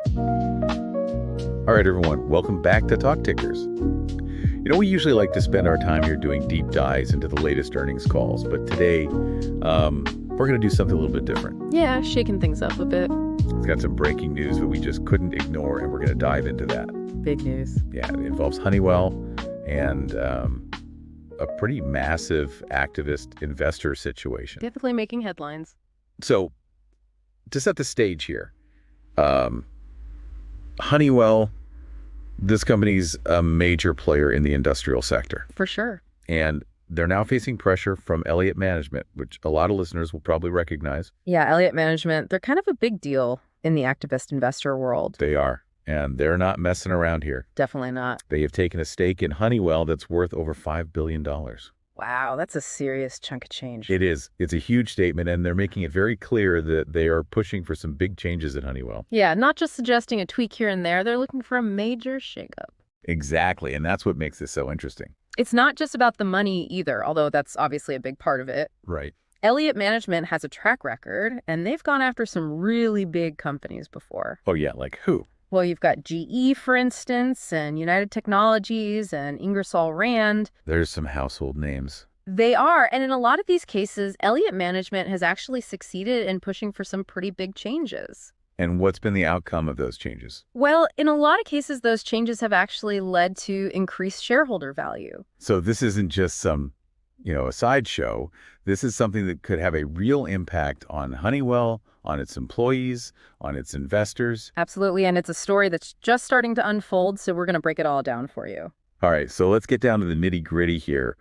All right, everyone, welcome back to Talk Tickers. We usually like to spend our time here doing deep dives into the latest earnings calls, but today we're going to do something a little bit different. Yeah, shaking things up a bit. It's got some breaking news that we just couldn't ignore, and we're going to dive into that. Big news. Yeah, it involves Honeywell and a pretty massive activist investor situation. Definitely making headlines. So, to set the stage here, Honeywell, this company's a major player in the industrial sector. For sure. And they're now facing pressure from Elliott Management, which a lot of listeners will probably recognize. Yeah, Elliott Management, they're kind of a big deal in the activist investor world. They are. And they're not messing around here. Definitely not. They have taken a stake in Honeywell that's worth over $5 billion. Wow, that's a serious chunk of change. It is. It's a huge statement, and they're making it very clear that they are pushing for some big changes at Honeywell. Yeah, not just suggesting a tweak here and there. They're looking for a major shakeup. Exactly, and that's what makes this so interesting. It's not just about the money either, although that's obviously a big part of it. Right. Elliott Management has a track record, and they've gone after some really big companies before. Oh, yeah, like who? Well, you've got GE, for instance, and United Technologies, and Ingersoll Rand. There's some household names. They are, and in a lot of these cases, Elliott Management has actually succeeded in pushing for some pretty big changes. And what's been the outcome of those changes? Well, in a lot of cases, those changes have actually led to increased shareholder value. So this isn't just some, a sideshow. This is something that could have a real impact on Honeywell, on its employees, on its investors. Absolutely, and it's a story that's just starting to unfold, so we're going to break it all down for you. All right, so let's get down to the nitty-gritty here.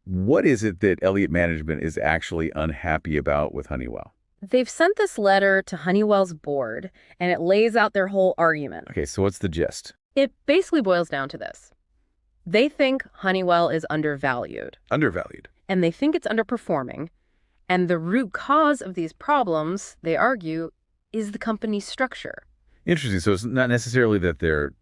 What is it that Elliott Management is actually unhappy about with Honeywell? They've sent this letter to Honeywell's board, and it lays out their whole argument. Okay, so what's the gist? It basically boils down to this. They think Honeywell is undervalued. Undervalued. And they think it's underperforming. And the root cause of these problems, they argue, is the company's structure. Interesting. So it's not necessarily that they're,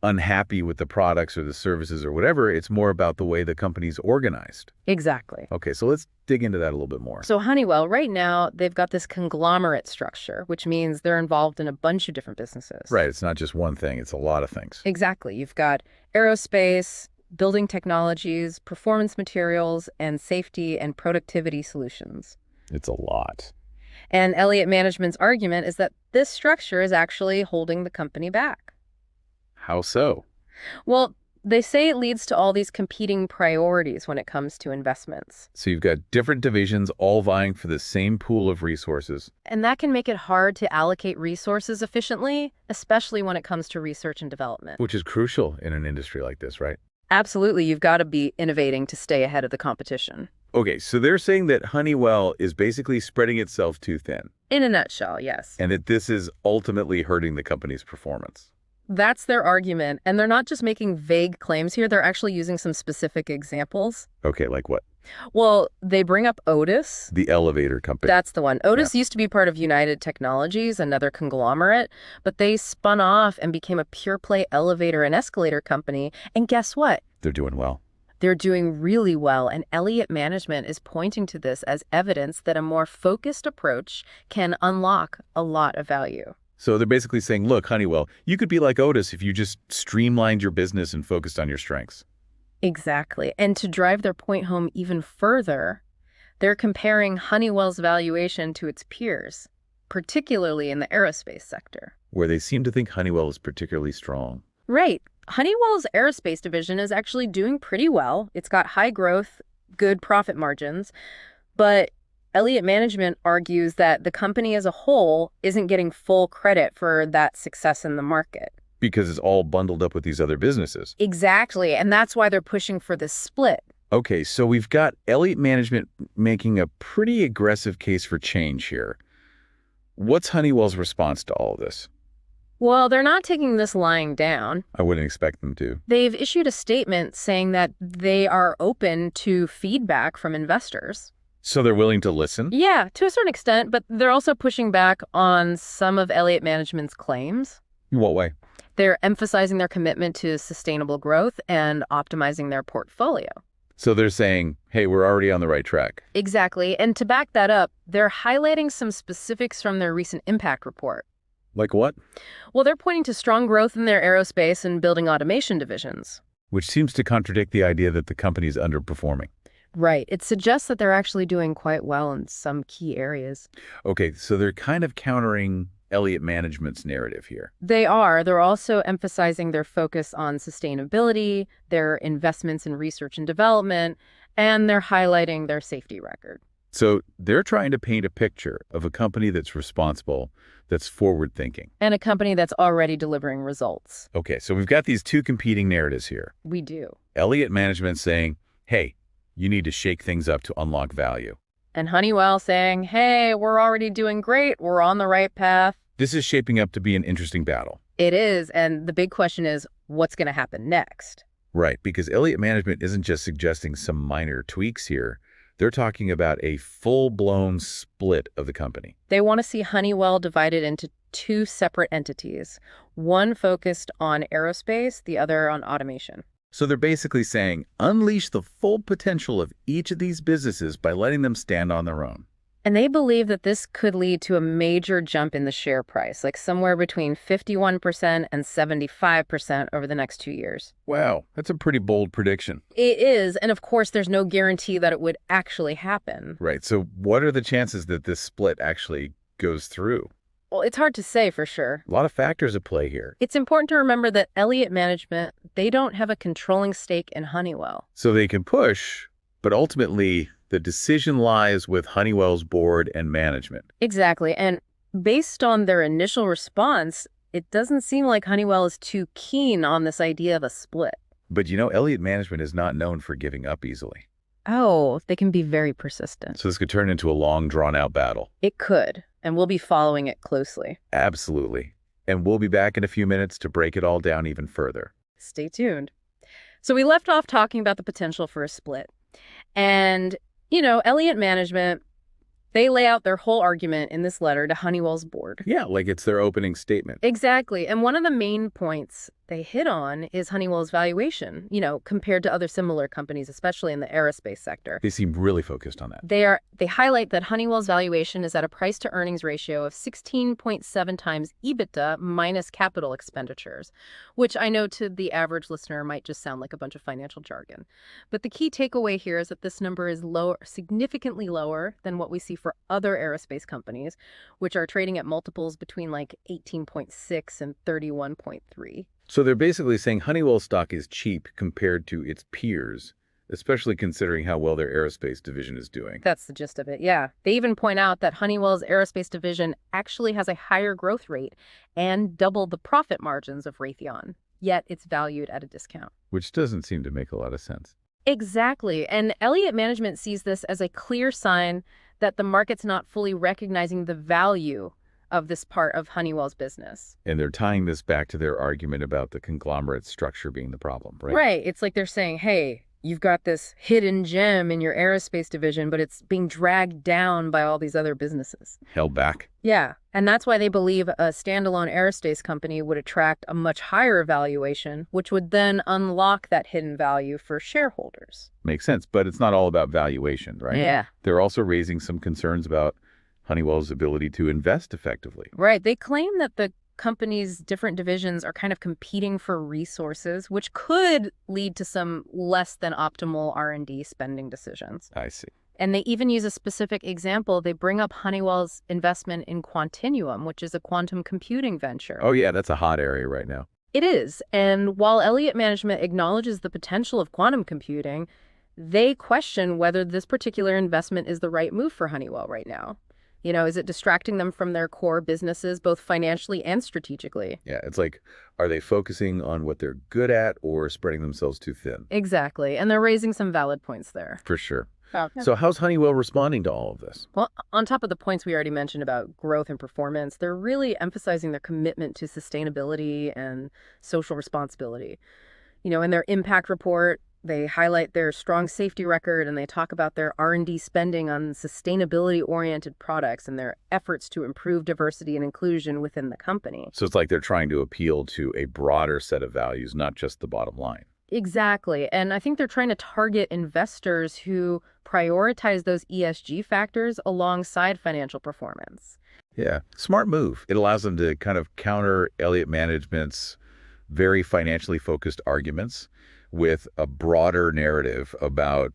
unhappy with the products or the services or whatever. It's more about the way the company's organized. Exactly. Okay, so let's dig into that a little bit more. So Honeywell, right now, they've got this conglomerate structure, which means they're involved in a bunch of different businesses. Right. It's not just one thing. It's a lot of things. Exactly. You've got aerospace, building technologies, performance materials, and safety and productivity solutions. It's a lot. And Elliott Management's argument is that this structure is actually holding the company back. How so? Well, they say it leads to all these competing priorities when it comes to investments. So you've got different divisions all vying for the same pool of resources. And that can make it hard to allocate resources efficiently, especially when it comes to research and development. Which is crucial in an industry like this, right? Absolutely. You've got to be innovating to stay ahead of the competition. Okay, so they're saying that Honeywell is basically spreading itself too thin. In a nutshell, yes. And that this is ultimately hurting the company's performance. That's their argument. And they're not just making vague claims here. They're actually using some specific examples. Okay, like what? Well, they bring up Otis. The elevator company. That's the one. Otis used to be part of United Technologies, another conglomerate, but they spun off and became a pure-play elevator and escalator company. And guess what? They're doing well. They're doing really well, and Elliott Management is pointing to this as evidence that a more focused approach can unlock a lot of value. So they're basically saying, look, Honeywell, you could be like Otis if you just streamlined your business and focused on your strengths. Exactly. And to drive their point home even further, they're comparing Honeywell's valuation to its peers, particularly in the aerospace sector. Where they seem to think Honeywell is particularly strong. Right. Honeywell's aerospace division is actually doing pretty well. It's got high growth, good profit margins, but Elliott Management argues that the company as a whole isn't getting full credit for that success in the market. Because it's all bundled up with these other businesses. Exactly, and that's why they're pushing for this split. Okay, so we've got Elliott Management making a pretty aggressive case for change here. What's Honeywell's response to all of this? Well, they're not taking this lying down. I wouldn't expect them to. They've issued a statement saying that they are open to feedback from investors. So they're willing to listen? Yeah, to a certain extent, but they're also pushing back on some of Elliott Management's claims. In what way? They're emphasizing their commitment to sustainable growth and optimizing their portfolio. So they're saying, hey, we're already on the right track. Exactly. And to back that up, they're highlighting some specifics from their recent impact report. Like what? Well, they're pointing to strong growth in their aerospace and building automation divisions. Which seems to contradict the idea that the company's underperforming. Right. It suggests that they're actually doing quite well in some key areas. Okay, so they're kind of countering Elliott Management's narrative here. They are. They're also emphasizing their focus on sustainability, their investments in research and development, and they're highlighting their safety record. So they're trying to paint a picture of a company that's responsible, that's forward-thinking. And a company that's already delivering results. Okay, so we've got these two competing narratives here. We do. Elliott Management saying, hey, you need to shake things up to unlock value. And Honeywell saying, hey, we're already doing great. We're on the right path. This is shaping up to be an interesting battle. It is. And the big question is, what's going to happen next? Right, because Elliott Management isn't just suggesting some minor tweaks here. They're talking about a full-blown split of the company. They want to see Honeywell divided into two separate entities, one focused on aerospace, the other on automation. So they're basically saying, unleash the full potential of each of these businesses by letting them stand on their own. And they believe that this could lead to a major jump in the share price, like somewhere between 51% and 75% over the next 2 years. Wow, that's a pretty bold prediction. It is, and of course, there's no guarantee that it would actually happen. Right, so what are the chances that this split actually goes through? Well, it's hard to say for sure. A lot of factors at play here. It's important to remember that Elliott Management, they don't have a controlling stake in Honeywell. So they can push, but ultimately the decision lies with Honeywell's board and management. Exactly, and based on their initial response, it doesn't seem like Honeywell is too keen on this idea of a split. But you know, Elliott Management is not known for giving up easily. Oh, they can be very persistent. So this could turn into a long, drawn-out battle. It could, and we'll be following it closely. Absolutely. And we'll be back in a few minutes to break it all down even further. Stay tuned. So we left off talking about the potential for a split. And, Elliott Management, they lay out their whole argument in this letter to Honeywell's board. Yeah, like it's their opening statement. Exactly. And one of the main points they hit on is Honeywell's valuation, compared to other similar companies, especially in the aerospace sector. They seem really focused on that. They highlight that Honeywell's valuation is at a price-to-earnings ratio of 16.7 times EBITDA minus capital expenditures, which I know to the average listener might just sound like a bunch of financial jargon. But the key takeaway here is that this number is lower, significantly lower than what we see for other aerospace companies, which are trading at multiples between like 18.6 and 31.3. So they're basically saying Honeywell stock is cheap compared to its peers, especially considering how well their aerospace division is doing. That's the gist of it, yeah. They even point out that Honeywell's aerospace division actually has a higher growth rate and double the profit margins of Raytheon, yet it's valued at a discount. Which doesn't seem to make a lot of sense. Exactly, and Elliott Management sees this as a clear sign that the market's not fully recognizing the value of this part of Honeywell's business. And they're tying this back to their argument about the conglomerate structure being the problem, right? Right. It's like they're saying, hey, you've got this hidden gem in your aerospace division, but it's being dragged down by all these other businesses. Held back. Yeah. And that's why they believe a standalone aerospace company would attract a much higher valuation, which would then unlock that hidden value for shareholders. Makes sense, but it's not all about valuation, right? Yeah. They're also raising some concerns about Honeywell's ability to invest effectively. Right. They claim that the company's different divisions are kind of competing for resources, which could lead to some less than optimal R&D spending decisions. I see. And they even use a specific example. They bring up Honeywell's investment in Quantinuum, which is a quantum computing venture. Oh, yeah, that's a hot area right now. It is. And while Elliott Management acknowledges the potential of quantum computing, they question whether this particular investment is the right move for Honeywell right now. Is it distracting them from their core businesses, both financially and strategically? Yeah, it's like, are they focusing on what they're good at or spreading themselves too thin? Exactly. And they're raising some valid points there. For sure. Okay. So how's Honeywell responding to all of this? Well, on top of the points we already mentioned about growth and performance, they're really emphasizing their commitment to sustainability and social responsibility. In their impact report, they highlight their strong safety record, and they talk about their R&D spending on sustainability-oriented products and their efforts to improve diversity and inclusion within the company. So it's like they're trying to appeal to a broader set of values, not just the bottom line. Exactly. And I think they're trying to target investors who prioritize those ESG factors alongside financial performance. Yeah, smart move. It allows them to kind of counter Elliott Management's very financially focused arguments with a broader narrative about,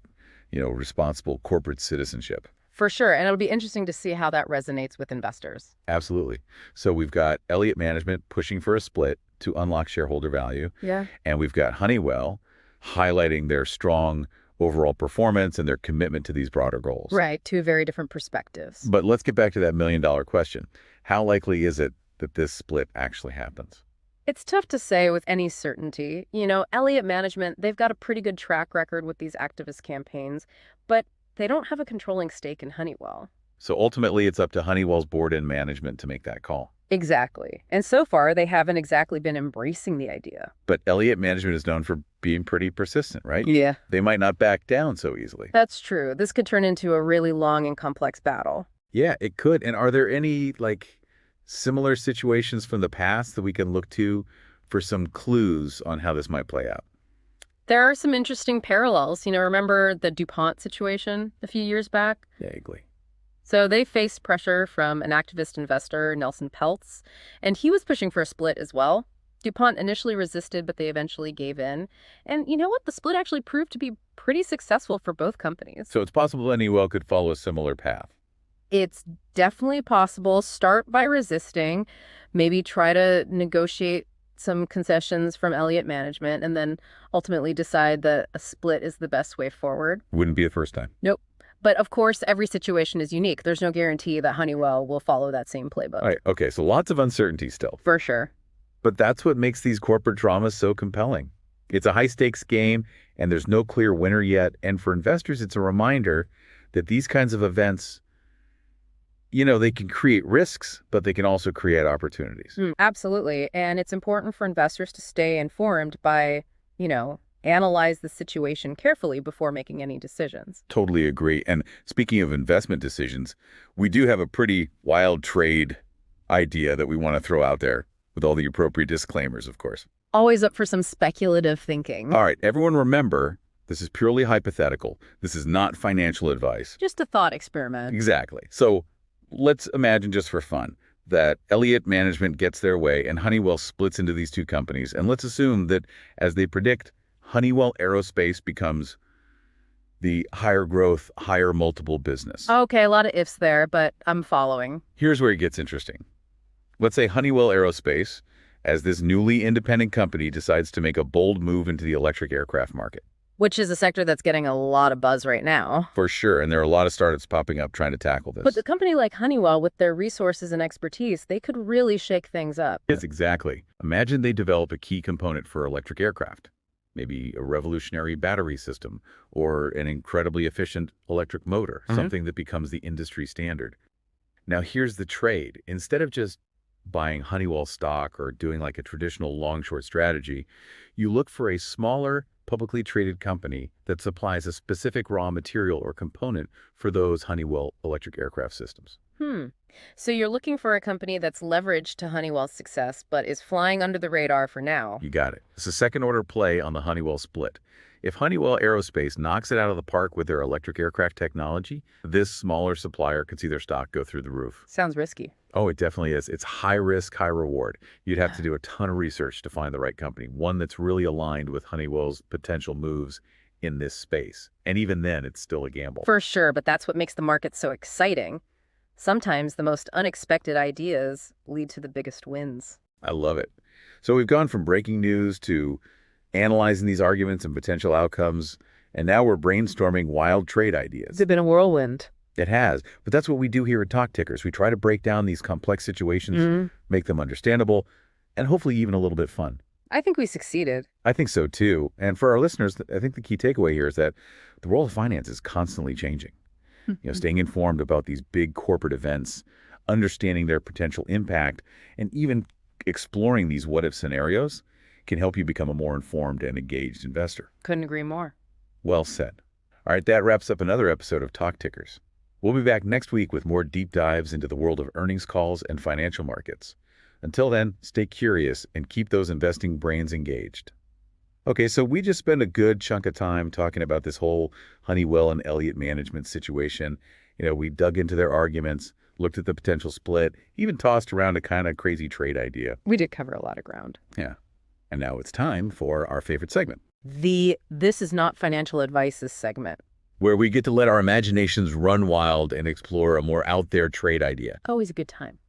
responsible corporate citizenship. For sure, and it'll be interesting to see how that resonates with investors. Absolutely. So we've got Elliott Management pushing for a split to unlock shareholder value, Yeah. and we've got Honeywell highlighting their strong overall performance and their commitment to these broader goals. Right, two very different perspectives. But let's get back to that million-dollar question. How likely is it that this split actually happens? It's tough to say with any certainty. Elliott Management, they've got a pretty good track record with these activist campaigns, but they don't have a controlling stake in Honeywell. So ultimately, it's up to Honeywell's board and management to make that call. Exactly. And so far, they haven't exactly been embracing the idea. But Elliott Management is known for being pretty persistent, right? Yeah. They might not back down so easily. That's true. This could turn into a really long and complex battle. Yeah, it could. And are there any, similar situations from the past that we can look to for some clues on how this might play out? There are some interesting parallels. Remember the DuPont situation a few years back? Vaguely. So they faced pressure from an activist investor, Nelson Peltz, and he was pushing for a split as well. DuPont initially resisted, but they eventually gave in. And you know what? The split actually proved to be pretty successful for both companies. So it's possible Honeywell could follow a similar path. It's definitely possible. Start by resisting, maybe try to negotiate some concessions from Elliott Management, and then ultimately decide that a split is the best way forward. Wouldn't be the first time. Nope. But of course, every situation is unique. There's no guarantee that Honeywell will follow that same playbook. All right. Okay. So lots of uncertainty still. For sure. But that's what makes these corporate dramas so compelling. It's a high-stakes game, and there's no clear winner yet. And for investors, it's a reminder that these kinds of events, they can create risks, but they can also create opportunities. Absolutely. And it's important for investors to stay informed by, analyze the situation carefully before making any decisions. Totally agree. And speaking of investment decisions, we do have a pretty wild trade idea that we want to throw out there with all the appropriate disclaimers, of course. Always up for some speculative thinking. All right. Everyone remember, this is purely hypothetical. This is not financial advice. Just a thought experiment. Exactly. So let's imagine, just for fun, that Elliott Management gets their way and Honeywell splits into these two companies. And let's assume that, as they predict, Honeywell Aerospace becomes the higher growth, higher multiple business. Okay, a lot of ifs there, but I'm following. Here's where it gets interesting. Let's say Honeywell Aerospace, as this newly independent company, decides to make a bold move into the electric aircraft market. Which is a sector that's getting a lot of buzz right now. For sure, and there are a lot of startups popping up trying to tackle this. But a company like Honeywell, with their resources and expertise, they could really shake things up. Yes, exactly. Imagine they develop a key component for electric aircraft. Maybe a revolutionary battery system or an incredibly efficient electric motor, something that becomes the industry standard. Now, here's the trade. Instead of just buying Honeywell stock or doing a traditional long-short strategy, you look for a smaller, publicly traded company that supplies a specific raw material or component for those Honeywell electric aircraft systems. So you're looking for a company that's leveraged to Honeywell's success, but is flying under the radar for now. You got it. It's a second-order play on the Honeywell split. If Honeywell Aerospace knocks it out of the park with their electric aircraft technology, this smaller supplier could see their stock go through the roof. Sounds risky. Oh, it definitely is. It's high risk, high reward. You'd have to do a ton of research to find the right company, one that's really aligned with Honeywell's potential moves in this space. And even then, it's still a gamble. For sure, but that's what makes the market so exciting. Sometimes the most unexpected ideas lead to the biggest wins. I love it. So we've gone from breaking news to analyzing these arguments and potential outcomes, and now we're brainstorming wild trade ideas. It's been a whirlwind. It has, but that's what we do here at Talk Tickers. We try to break down these complex situations, make them understandable, and hopefully even a little bit fun. I think we succeeded. I think so too. And for our listeners, I think the key takeaway here is that the world of finance is constantly changing. Staying informed about these big corporate events, understanding their potential impact, and even exploring these what-if scenarios can help you become a more informed and engaged investor. Couldn't agree more. Well said. All right, that wraps up another episode of Talk Tickers. We'll be back next week with more deep dives into the world of earnings calls and financial markets. Until then, stay curious and keep those investing brains engaged. Okay, so we just spent a good chunk of time talking about this whole Honeywell and Elliott Management situation. We dug into their arguments, looked at the potential split, even tossed around a kind of crazy trade idea. We did cover a lot of ground. Yeah. And now it's time for our favorite segment, The This Is Not Financial Advice segment. where we get to let our imaginations run wild and explore a more out-there trade idea. Always a good time.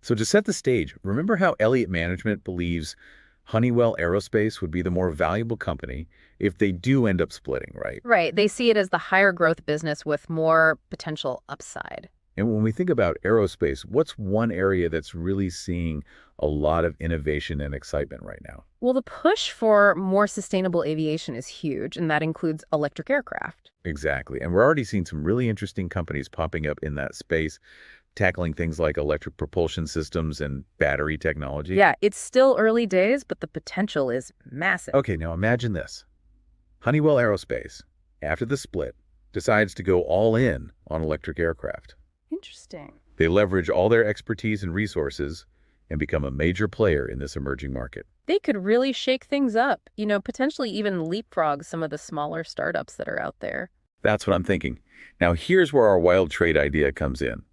So to set the stage, remember how Elliott Management believes Honeywell Aerospace would be the more valuable company if they do end up splitting, right? Right. They see it as the higher growth business with more potential upside. And when we think about aerospace, what's one area that's really seeing a lot of innovation and excitement right now? Well, the push for more sustainable aviation is huge, and that includes electric aircraft. Exactly. And we're already seeing some really interesting companies popping up in that space, tackling things like electric propulsion systems and battery technology. Yeah, it's still early days, but the potential is massive. Okay, now imagine this. Honeywell Aerospace, after the split, decides to go all in on electric aircraft. Interesting. They leverage all their expertise and resources and become a major player in this emerging market. They could really shake things up, potentially even leapfrog some of the smaller startups that are out there. That's what I'm thinking. Now, here's where our wild trade idea comes in.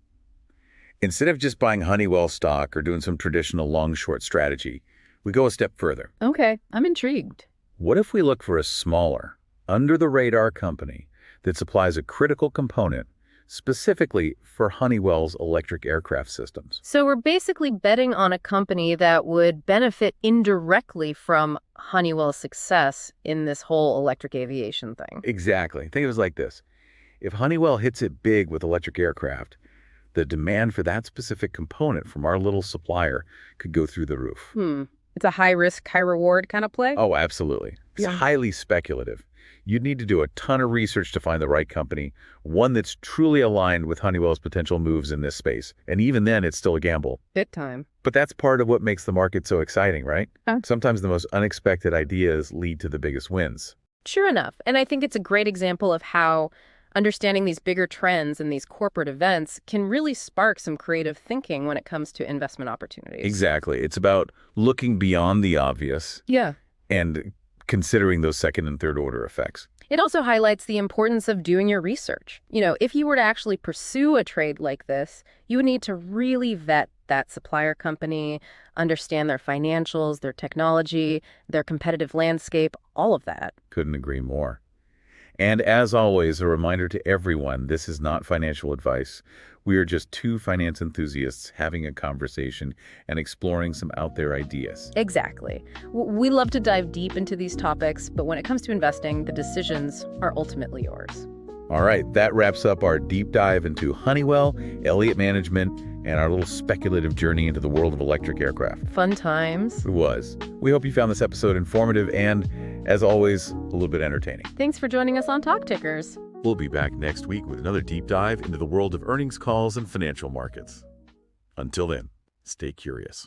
Instead of just buying Honeywell stock or doing some traditional long-short strategy, we go a step further. Okay, I'm intrigued. What if we look for a smaller, under-the-radar company that supplies a critical component specifically for Honeywell's electric aircraft systems? So we're basically betting on a company that would benefit indirectly from Honeywell's success in this whole electric aviation thing. Exactly. Think of it like this. If Honeywell hits it big with electric aircraft, the demand for that specific component from our little supplier could go through the roof. It's a high-risk, high-reward kind of play? Oh, absolutely. It's highly speculative. You'd need to do a ton of research to find the right company, one that's truly aligned with Honeywell's potential moves in this space. And even then, it's still a gamble. Bit time. But that's part of what makes the market so exciting, right? Sometimes the most unexpected ideas lead to the biggest wins. Sure enough. And I think it's a great example of how understanding these bigger trends and these corporate events can really spark some creative thinking when it comes to investment opportunities. Exactly. It's about looking beyond the obvious and considering those second and third order effects. It also highlights the importance of doing your research. If you were to actually pursue a trade like this, you would need to really vet that supplier company, understand their financials, their technology, their competitive landscape, all of that. Couldn't agree more. And as always, a reminder to everyone, this is not financial advice. We are just two finance enthusiasts having a conversation and exploring some out there ideas. Exactly. We love to dive deep into these topics, but when it comes to investing, the decisions are ultimately yours. All right, that wraps up our deep dive into Honeywell, Elliott Management, and our little speculative journey into the world of electric aircraft. Fun times. It was. We hope you found this episode informative and, as always, a little bit entertaining. Thanks for joining us on Talk Tickers. We'll be back next week with another deep dive into the world of earnings calls and financial markets. Until then, stay curious.